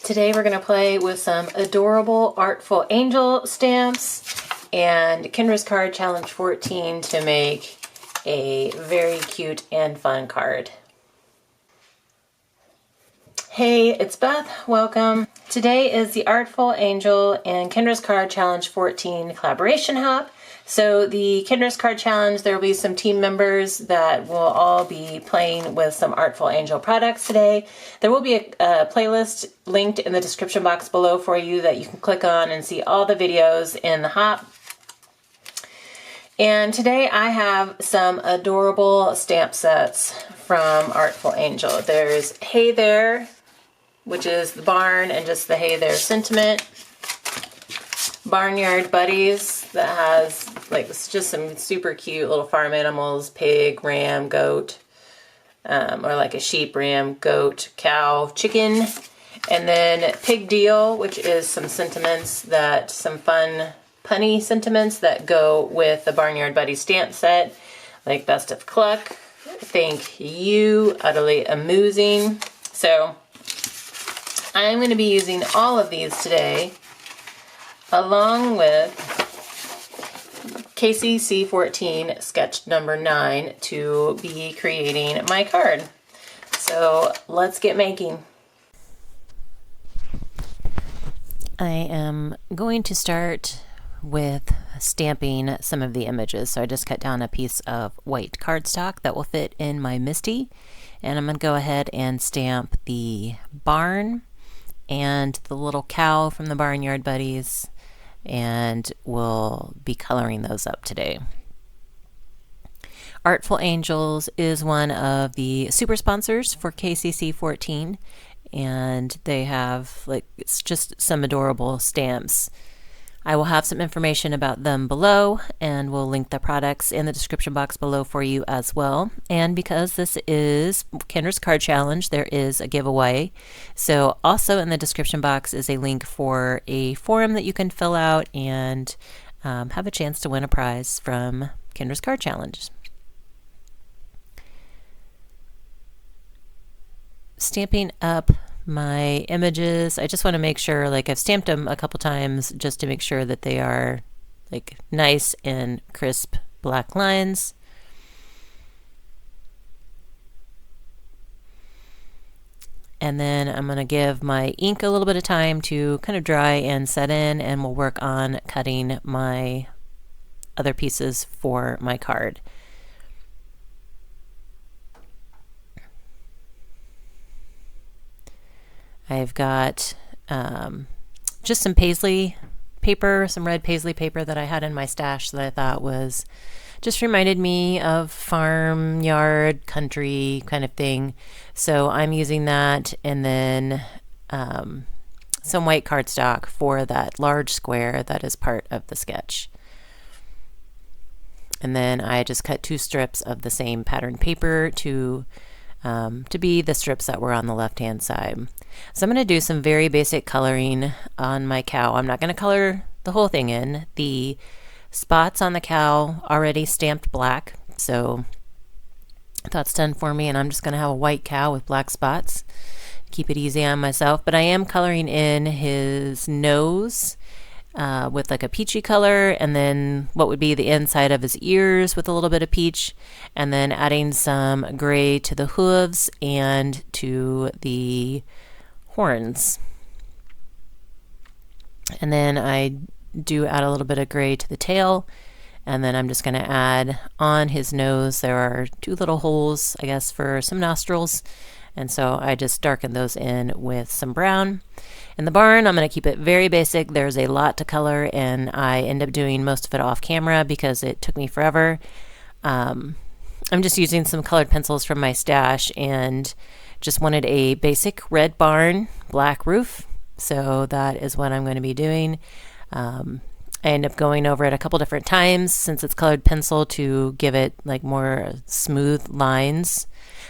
Today we're going to play with some adorable Artful Angel stamps and Kendra's Card Challenge 14 to make a very cute and fun card. Hey, it's Beth. Welcome. Today is the Artful Angel and Kendra's Card Challenge 14 collaboration hop. So the Kendra's Card Challenge, there will be some team members that will all be playing with some Artful Angel products today. There will be a playlist linked in the description box below for you that you can click on and see all the videos in the hop. And today I have some adorable stamp sets from Artful Angel. There's Hey There, which is the barn and just the Hey There sentiment. Barnyard Buddies that has like just some super cute little farm animals, pig, ram, goat, or like a sheep, ram, goat, cow, chicken. And then Pig Deal, which is some sentiments that, some fun punny sentiments that go with the Barnyard Buddy stamp set, like Best of Cluck, Thank You, Utterly Amusing. So I'm going to be using all of these today, along with KCC14 sketch number 9 to be creating my card. So let's get making. I am going to start with stamping some of the images. So I just cut down a piece of white cardstock that will fit in my MISTI, and I'm going to go ahead and stamp the barn and the little cow from the Barnyard Buddies, and we'll be coloring those up today. Artful Angels is one of the super sponsors for KCC14, and they have, like, it's just some adorable stamps. I will have some information about them below, and we'll link the products in the description box below for you as well. And because this is Kendra's Card Challenge, there is a giveaway. So also in the description box is a link for a forum that you can fill out and have a chance to win a prize from Kendra's Card Challenge. Stamping up my images, I just want to make sure, like, I've stamped them a couple times just to make sure that they are like nice and crisp black lines. And then I'm going to give my ink a little bit of time to kind of dry and set in, and we'll work on cutting my other pieces for my card. I've got just some paisley paper, some red paisley paper that I had in my stash that I thought was, just reminded me of farmyard, country kind of thing. So I'm using that, and then some white cardstock for that large square that is part of the sketch. And then I just cut 2 strips of the same pattern paper to be the strips that were on the left-hand side. So I'm going to do some very basic coloring on my cow. I'm not going to color the whole thing in. The spots on the cow already stamped black, so that's done for me, and I'm just going to have a white cow with black spots. Keep it easy on myself, but I am coloring in his nose with like a peachy color, and then what would be the inside of his ears with a little bit of peach, and then adding some gray to the hooves and to the horns. And then I do add a little bit of gray to the tail, and then I'm just going to add on his nose. There are 2 little holes, I guess, for some nostrils, and so I just darken those in with some brown. In the barn, I'm going to keep it very basic. There's a lot to color, and I end up doing most of it off camera because it took me forever. I'm just using some colored pencils from my stash and just wanted a basic red barn, black roof. So that is what I'm going to be doing. I end up going over it a couple different times since it's colored pencil to give it like more smooth lines.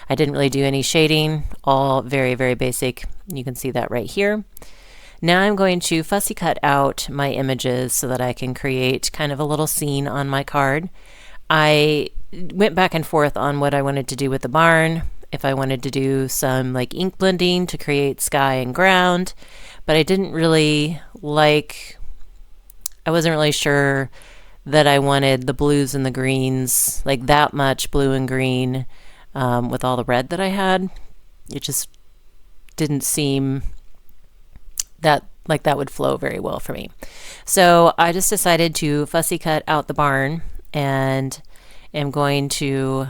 I didn't really do any shading, all very, very basic. You can see that right here. Now I'm going to fussy cut out my images so that I can create kind of a little scene on my card. I went back and forth on what I wanted to do with the barn. if I wanted to do some like ink blending to create sky and ground, but I didn't really like, I wasn't really sure that I wanted the blues and the greens, like that much blue and green with all the red that I had. It just didn't seem that like that would flow very well for me. So I just decided to fussy cut out the barn, and am going to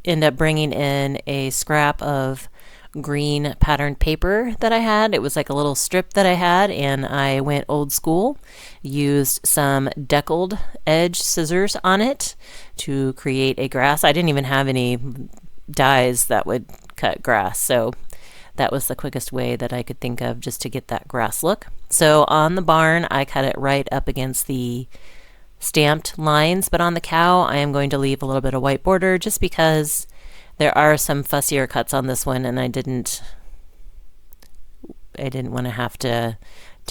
end up bringing in a scrap of green patterned paper that I had. It was like a little strip that I had, and I went old school, used some deckled edge scissors on it to create a grass. I didn't even have any dies that would cut grass, so that was the quickest way that I could think of just to get that grass look. So on the barn, I cut it right up against the stamped lines, but on the cow, I am going to leave a little bit of white border just because there are some fussier cuts on this one, and I didn't want to have to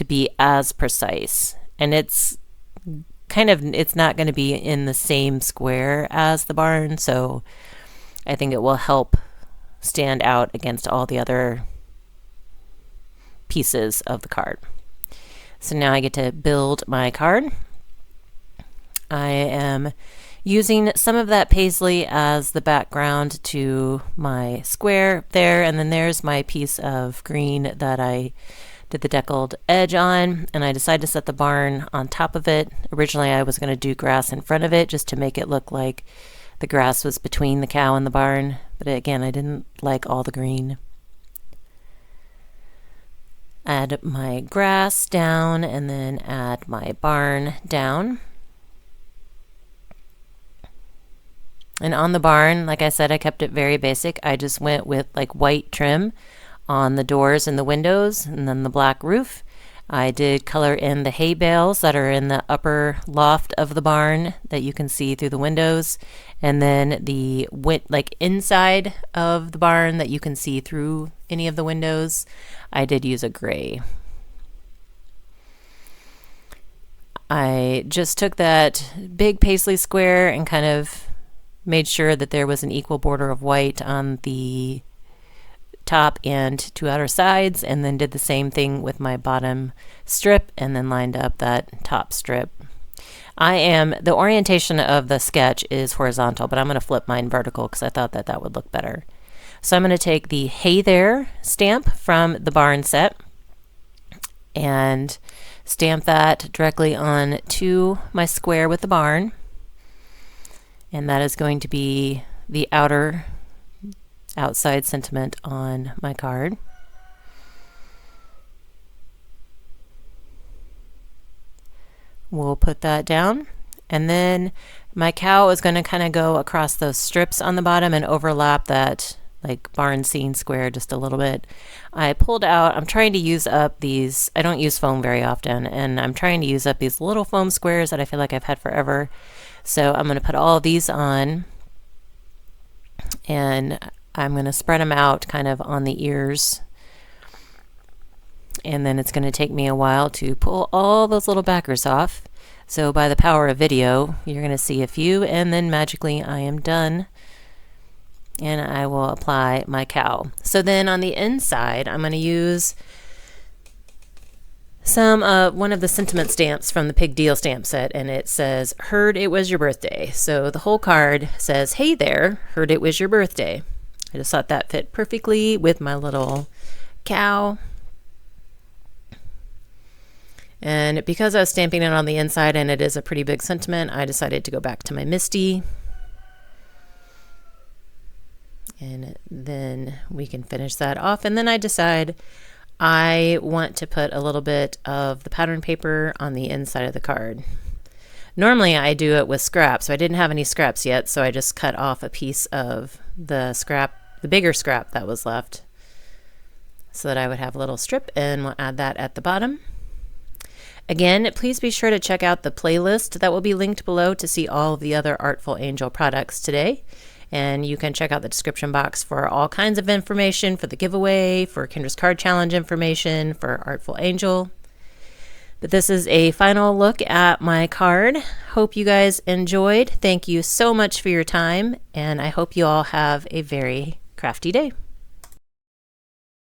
be as precise. And it's not going to be in the same square as the barn, so I think it will help stand out against all the other pieces of the card. So now I get to build my card. I am using some of that paisley as the background to my square there, and then there's my piece of green that I did the deckled edge on, and I decided to set the barn on top of it. Originally I was going to do grass in front of it just to make it look like the grass was between the cow and the barn, but again, I didn't like all the green. Add my grass down, and then add my barn down. And on the barn, like I said, I kept it very basic. I just went with like white trim on the doors and the windows, and then the black roof. I did color in the hay bales that are in the upper loft of the barn that you can see through the windows, and then the like inside of the barn that you can see through any of the windows. I did use a gray. I just took that big paisley square and kind of made sure that there was an equal border of white on the top and two outer sides, and then did the same thing with my bottom strip, and then lined up that top strip. The orientation of the sketch is horizontal, but I'm going to flip mine vertical because I thought that that would look better. So I'm going to take the Hey There stamp from the barn set and stamp that directly on to my square with the barn, and that is going to be the outside sentiment on my card. We'll put that down, and then my cow is going to kind of go across those strips on the bottom and overlap that like barn scene square just a little bit. I pulled out, I'm trying to use up these, I don't use foam very often, and I'm trying to use up these little foam squares that I feel like I've had forever. So I'm going to put all of these on, and I'm going to spread them out kind of on the ears, and then it's going to take me a while to pull all those little backers off. So by the power of video, you're going to see a few, and then magically I am done, and I will apply my cow. So then on the inside, I'm going to use one of the sentiment stamps from the Pig Deal stamp set, and it says, "Heard it was your birthday." So the whole card says, "Hey there, heard it was your birthday." I just thought that fit perfectly with my little cow. And because I was stamping it on the inside and it is a pretty big sentiment, I decided to go back to my Misty. And then we can finish that off. And then I decide I want to put a little bit of the pattern paper on the inside of the card. Normally I do it with scraps, so I didn't have any scraps yet, so I just cut off a piece of the bigger scrap that was left, so that I would have a little strip, and we'll add that at the bottom. Again, please be sure to check out the playlist that will be linked below to see all of the other Artful Angel products today. And you can check out the description box for all kinds of information for the giveaway, for Kendra's card challenge information, for Artful Angel. But this is a final look at my card. Hope you guys enjoyed. Thank you so much for your time, and I hope you all have a very crafty day.